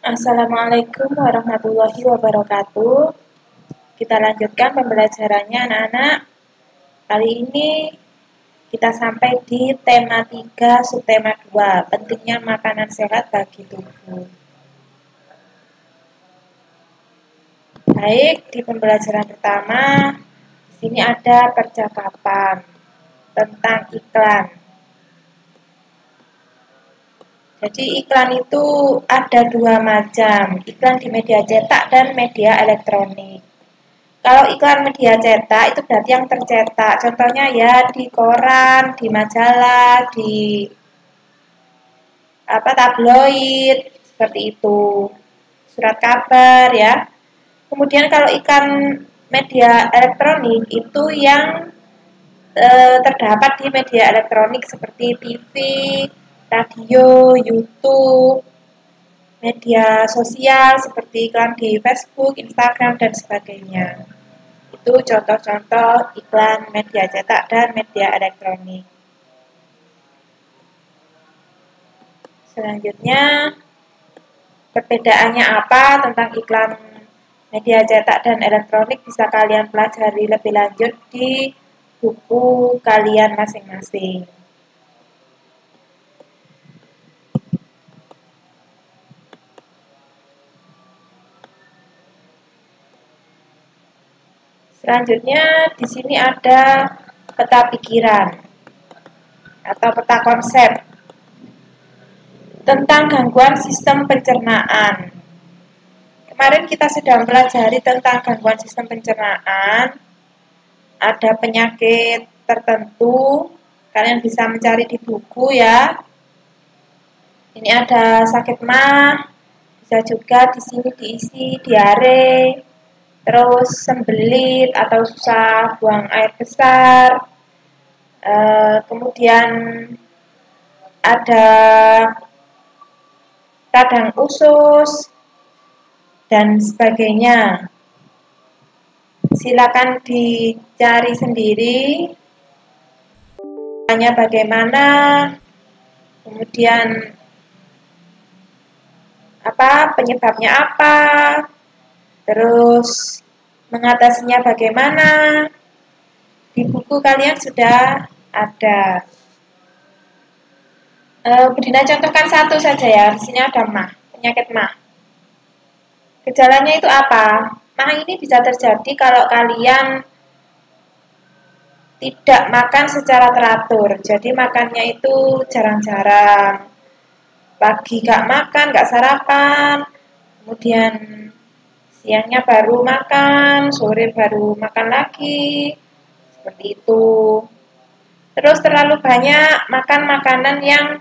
Assalamualaikum warahmatullahi wabarakatuh. Kita lanjutkan pembelajarannya anak-anak. Kali ini kita sampai di tema 3, subtema 2, pentingnya makanan sehat bagi tubuh. Baik, di pembelajaran pertama, di sini ada percakapan tentang iklan. Jadi iklan itu ada dua macam, iklan di media cetak dan media elektronik. Kalau iklan media cetak itu berarti yang tercetak, contohnya ya di koran, di majalah, di tabloid, seperti itu, surat kabar ya. Kemudian kalau iklan media elektronik itu yang terdapat di media elektronik seperti TV, radio, YouTube, media sosial seperti iklan di Facebook, Instagram, dan sebagainya. Itu contoh-contoh iklan media cetak dan media elektronik. Selanjutnya, perbedaannya apa tentang iklan media cetak dan elektronik bisa kalian pelajari lebih lanjut di buku kalian masing-masing. Selanjutnya di sini ada peta pikiran atau peta konsep tentang gangguan sistem pencernaan. Kemarin kita sudah mempelajari tentang gangguan sistem pencernaan. Ada penyakit tertentu, kalian bisa mencari di buku ya. Ini ada sakit mah, bisa juga di sini diisi diare, terus sembelit atau susah buang air besar. Kemudian ada radang usus dan sebagainya. Silakan dicari sendiri tanya bagaimana, kemudian penyebabnya apa, terus mengatasinya bagaimana. Di buku kalian sudah ada. Budina contohkan satu saja ya. Di sini ada mah, penyakit mah. Gejalanya itu apa? Mah ini bisa terjadi kalau kalian tidak makan secara teratur. Jadi makannya itu jarang-jarang. Pagi gak makan, gak sarapan. Kemudian siangnya baru makan, sore baru makan lagi. Seperti itu. Terus terlalu banyak makan makanan yang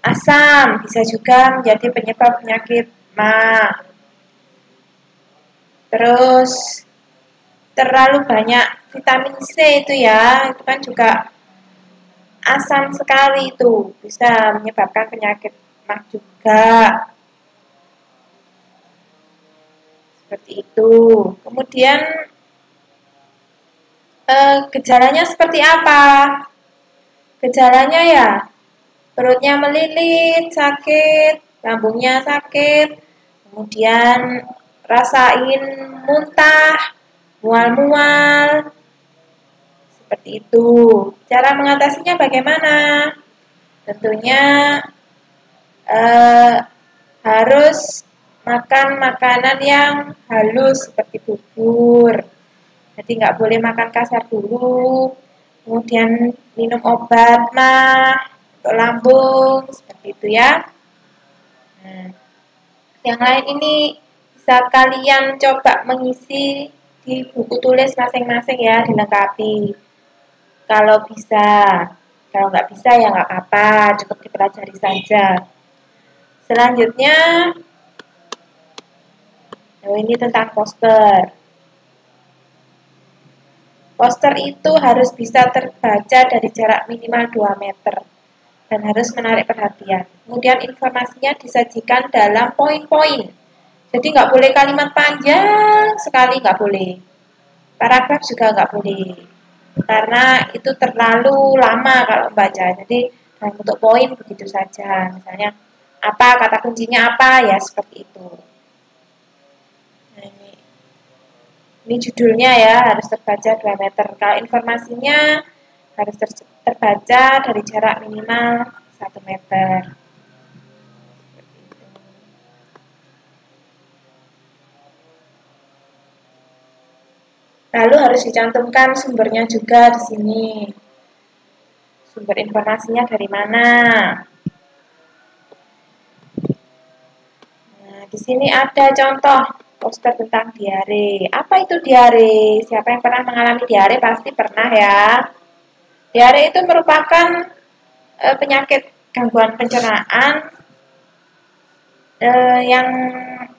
asam, bisa juga menjadi penyebab penyakit mah. Terus terlalu banyak vitamin C itu ya, itu kan juga asam sekali itu, bisa menyebabkan penyakit mah juga. Seperti itu. Kemudian gejalanya seperti apa? Gejalanya ya, perutnya melilit, sakit, lambungnya sakit, kemudian rasain muntah, mual-mual, seperti itu. Cara mengatasinya bagaimana? Tentunya harus makan makanan yang halus seperti bubur. Jadi nggak boleh makan kasar dulu. Kemudian minum obat mah untuk lambung seperti itu ya. Nah, yang lain ini bisa kalian coba mengisi di buku tulis masing-masing ya, dilengkapi. Kalau bisa, kalau nggak bisa ya nggak apa-apa, cukup dipelajari saja. Selanjutnya, ini tentang poster. Poster itu harus bisa terbaca dari jarak minimal 2 meter dan harus menarik perhatian. Kemudian informasinya disajikan dalam poin-poin. Jadi nggak boleh kalimat panjang sekali, nggak boleh. Paragraf juga nggak boleh. Karena itu terlalu lama kalau membaca. Jadi dalam bentuk poin begitu saja. Misalnya apa, kata kuncinya apa, ya seperti itu. Nah, ini judulnya ya, harus terbaca 2 meter. Kalau informasinya harus terbaca dari jarak minimal 1 meter. Lalu harus dicantumkan sumbernya juga di sini. Sumber informasinya dari mana? Nah, di sini ada contoh poster tentang diare. Apa itu diare? Siapa yang pernah mengalami diare pasti pernah ya. Diare itu merupakan penyakit gangguan pencernaan yang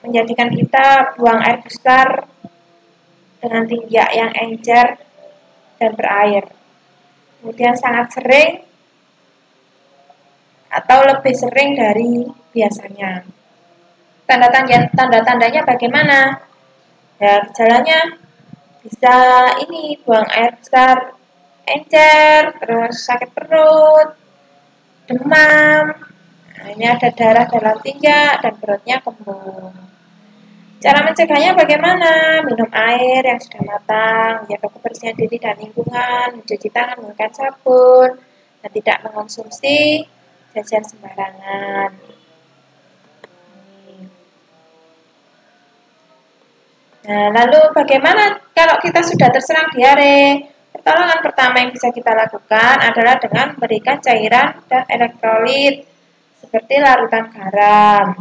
menjadikan kita buang air besar dengan tinjak yang encer dan berair. Kemudian sangat sering atau lebih sering dari biasanya. Tanda-tandanya bagaimana? Ya, gejalanya bisa ini buang air besar, encer, terus sakit perut, demam. Nah, ini ada darah dalam tinjak dan perutnya kembung. Cara mencegahnya bagaimana? Minum air yang sudah matang, menjaga kebersihan diri dan lingkungan, mencuci tangan menggunakan sabun, dan tidak mengonsumsi jajan sembarangan. Nah, lalu bagaimana kalau kita sudah terserang diare? Pertolongan pertama yang bisa kita lakukan adalah dengan memberikan cairan dan elektrolit seperti larutan garam.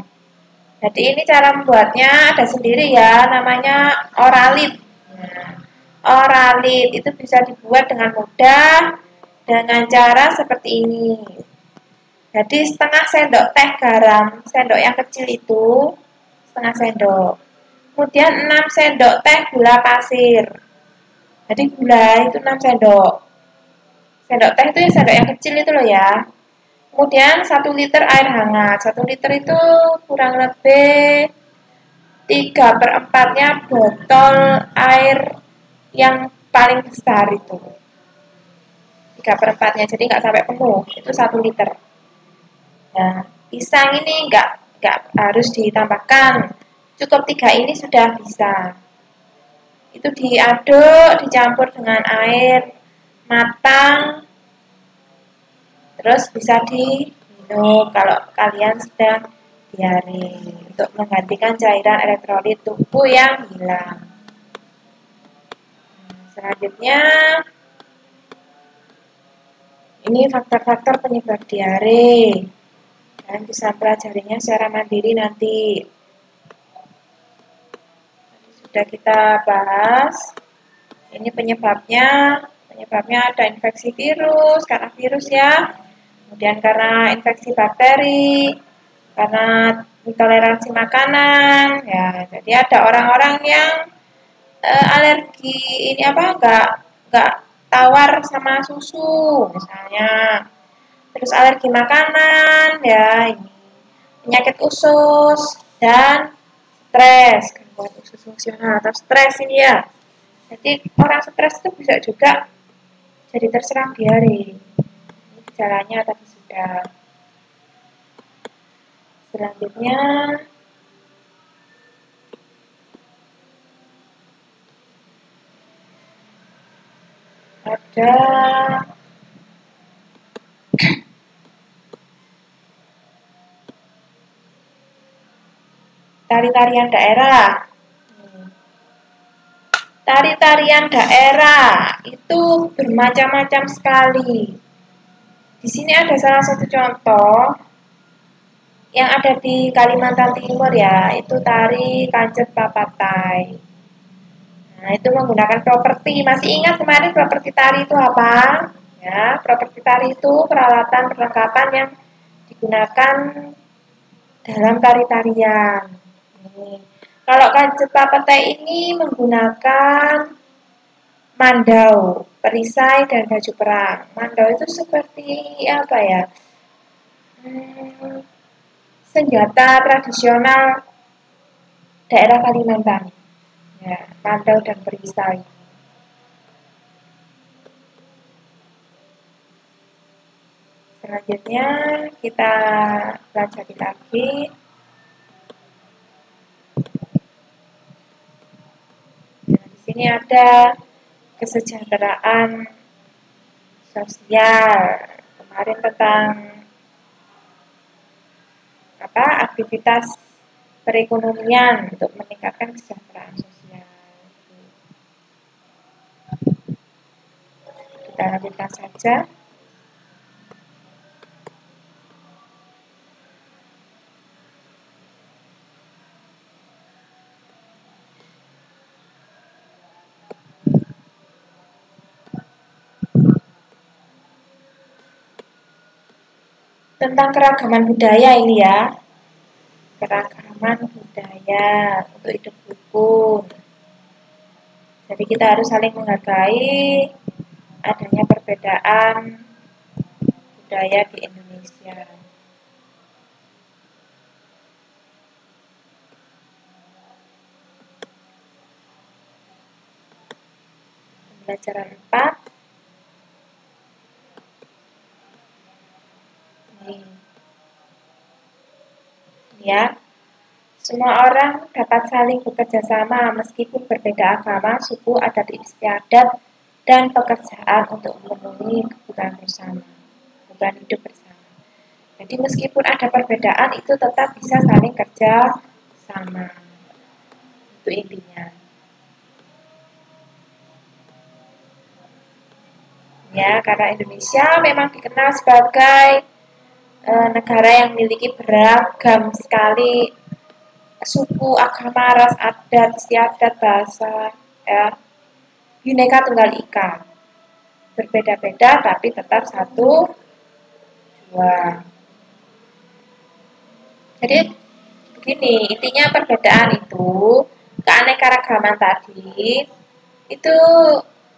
Jadi ini cara membuatnya ada sendiri ya, namanya oralit. Nah, oralit itu bisa dibuat dengan mudah dengan cara seperti ini. Jadi setengah sendok teh garam, sendok yang kecil itu setengah sendok. Kemudian 6 sendok teh gula pasir. Jadi gula itu 6 sendok. Sendok teh itu ya sendok yang kecil itu loh ya. Kemudian 1 liter air hangat. 1 liter itu kurang lebih 3/4-nya botol air yang paling besar itu. 3/4-nya, jadi nggak sampai penuh. Itu 1 liter. Nah, pisang ini nggak harus ditambahkan. Cukup 3 ini sudah bisa. Itu diaduk, dicampur dengan air matang, terus bisa diminum kalau kalian sedang diare untuk menggantikan cairan elektrolit tubuh yang hilang. Selanjutnya, ini faktor-faktor penyebab diare. Kalian bisa pelajarinya secara mandiri nanti. Sudah kita bahas. Ini penyebabnya ada infeksi virus, karena virus ya. Kemudian karena infeksi bakteri, karena intoleransi makanan, ya. Jadi ada orang-orang yang alergi ini nggak tawar sama susu misalnya. Terus alergi makanan, ya ini penyakit usus dan stres, gangguan usus fungsional atau stres ini ya. Jadi orang stres itu bisa juga jadi terserang diare. Ini gejalanya tadi sudah. Selanjutnya ada tari-tarian daerah. Tari-tarian daerah itu bermacam-macam sekali. Di sini ada salah satu contoh yang ada di Kalimantan Timur ya, itu tari Kanjet Papatai. Nah, itu menggunakan properti. Masih ingat kemarin properti tari itu apa? Ya, properti tari itu peralatan perlengkapan yang digunakan dalam tari-tarian. Kalau Kanjet Papatai ini menggunakan mandau, perisai, dan baju perang. Mandau itu seperti apa ya? Senjata tradisional daerah Kalimantan. Ya, mandau dan perisai. Selanjutnya kita pelajari lagi. Nah, di sini ada kesejahteraan sosial. Kemarin tentang aktivitas perekonomian untuk meningkatkan kesejahteraan sosial. Kita lanjutkan saja. Tentang keragaman budaya ini ya. Keragaman budaya untuk hidup rukun. Jadi kita harus saling menghargai adanya perbedaan budaya di Indonesia. Pembelajaran 4. Ya, semua orang dapat saling bekerja sama meskipun berbeda agama, suku, adat istiadat, dan pekerjaan untuk memenuhi kebutuhan bersama, kebutuhan hidup bersama. Jadi meskipun ada perbedaan itu tetap bisa saling kerja sama. Itu intinya. Ya, karena Indonesia memang dikenal sebagai negara yang memiliki beragam sekali suku, agama, ras, adat, istiadat, bahasa, ya, Bhinneka Tunggal Ika. Berbeda-beda tapi tetap satu dua. Jadi begini, intinya perbedaan itu, keanekaragaman tadi itu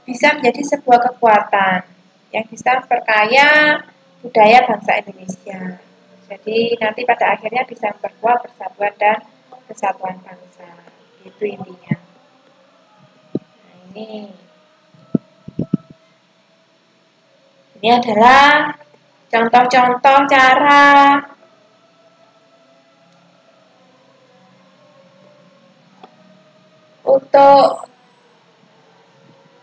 bisa menjadi sebuah kekuatan yang bisa memperkaya budaya bangsa Indonesia. Jadi nanti pada akhirnya bisa memperkuat persatuan dan kesatuan bangsa. Itu intinya. Nah, ini adalah contoh-contoh cara untuk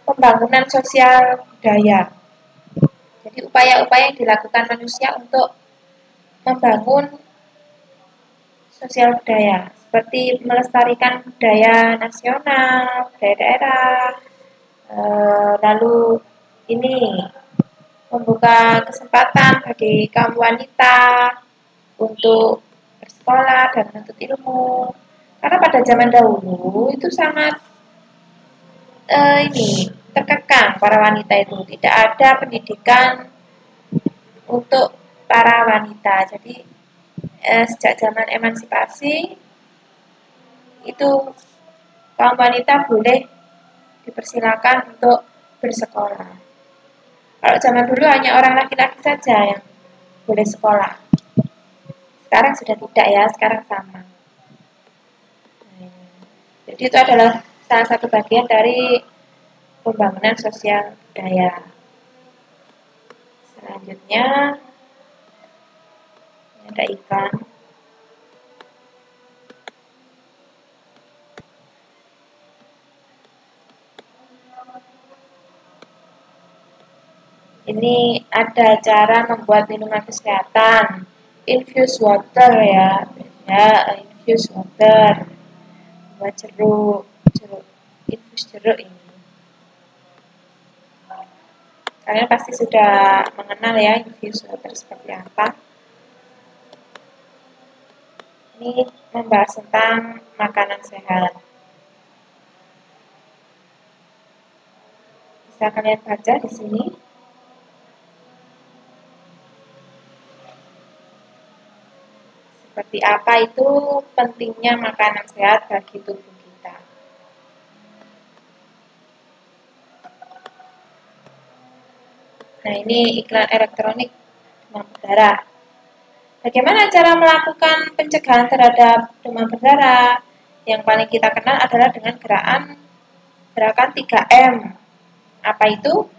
pembangunan sosial budaya. Jadi upaya-upaya yang dilakukan manusia untuk membangun sosial budaya, seperti melestarikan budaya nasional, budaya daerah, lalu ini membuka kesempatan bagi kaum wanita untuk bersekolah dan menuntut ilmu. Karena pada zaman dahulu itu sangat terkekang para wanita itu, tidak ada pendidikan untuk para wanita. Jadi sejak zaman emansipasi itu kaum wanita boleh dipersilakan untuk bersekolah. Kalau zaman dulu hanya orang laki-laki saja yang boleh sekolah. Sekarang sudah tidak ya, sekarang sama. Jadi itu adalah salah satu bagian dari pembangunan sosial budaya. Selanjutnya ada iklan. Ini ada cara membuat minuman kesehatan, infused water ya, infused water, buat jeruk, infus jeruk ini. Kalian pasti sudah mengenal ya infused water seperti apa. Ini membahas tentang makanan sehat. Bisa kalian baca di sini. Seperti apa itu pentingnya makanan sehat bagi tubuh kita. Nah, ini iklan elektronik demam berdarah. Bagaimana cara melakukan pencegahan terhadap demam berdarah? Yang paling kita kenal adalah dengan gerakan 3M. Apa itu?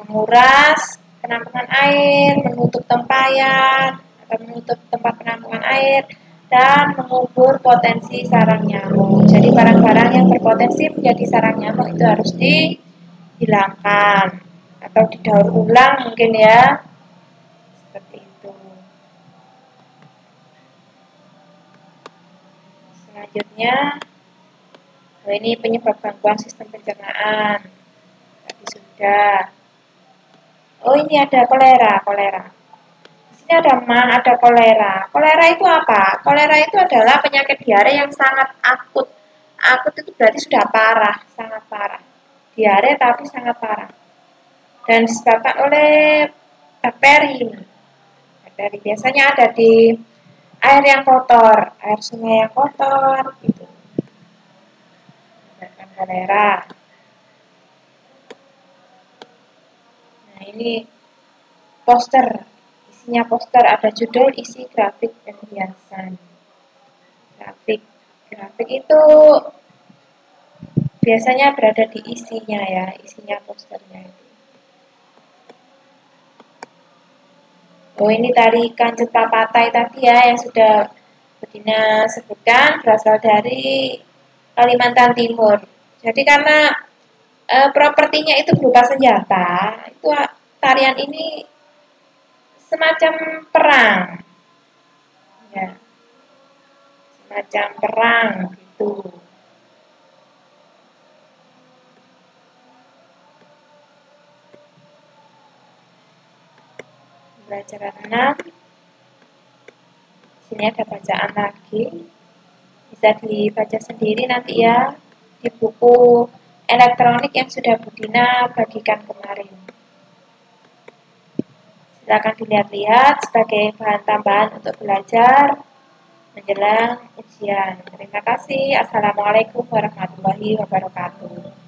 Menguras, penampungan air, menutup tempayan atau menutup tempat penampungan air, dan mengubur potensi sarang nyamuk. Jadi barang-barang yang berpotensi menjadi sarang nyamuk itu harus dihilangkan atau didaur ulang mungkin ya, seperti itu. Selanjutnya, ini penyebab gangguan sistem pencernaan. Tadi sudah. Oh, ini ada kolera. Di sini ada mah, ada kolera. Kolera itu apa? Kolera itu adalah penyakit diare yang sangat akut. Akut itu berarti sudah parah, sangat parah. Diare tapi sangat parah. Dan disebabkan oleh bakteri. Bakteri biasanya ada di air yang kotor, air sungai yang kotor, gitu. Menyebabkan kolera. Nah, ini poster. Isinya poster, ada judul, isi, grafik, dan hiasan. Grafik itu biasanya berada di isinya ya, isinya posternya itu. Oh, ini tarikan Cetapatay tadi ya yang sudah Budina sebutkan, berasal dari Kalimantan Timur. Jadi karena propertinya itu berupa senjata, itu tarian ini semacam perang, ya, semacam perang gitu. Pelajaran 6, sini ada bacaan lagi, bisa dibaca sendiri nanti ya di buku elektronik yang sudah Budina bagikan kemarin. Silakan dilihat-lihat sebagai bahan tambahan untuk belajar menjelang ujian. Terima kasih. Assalamualaikum warahmatullahi wabarakatuh.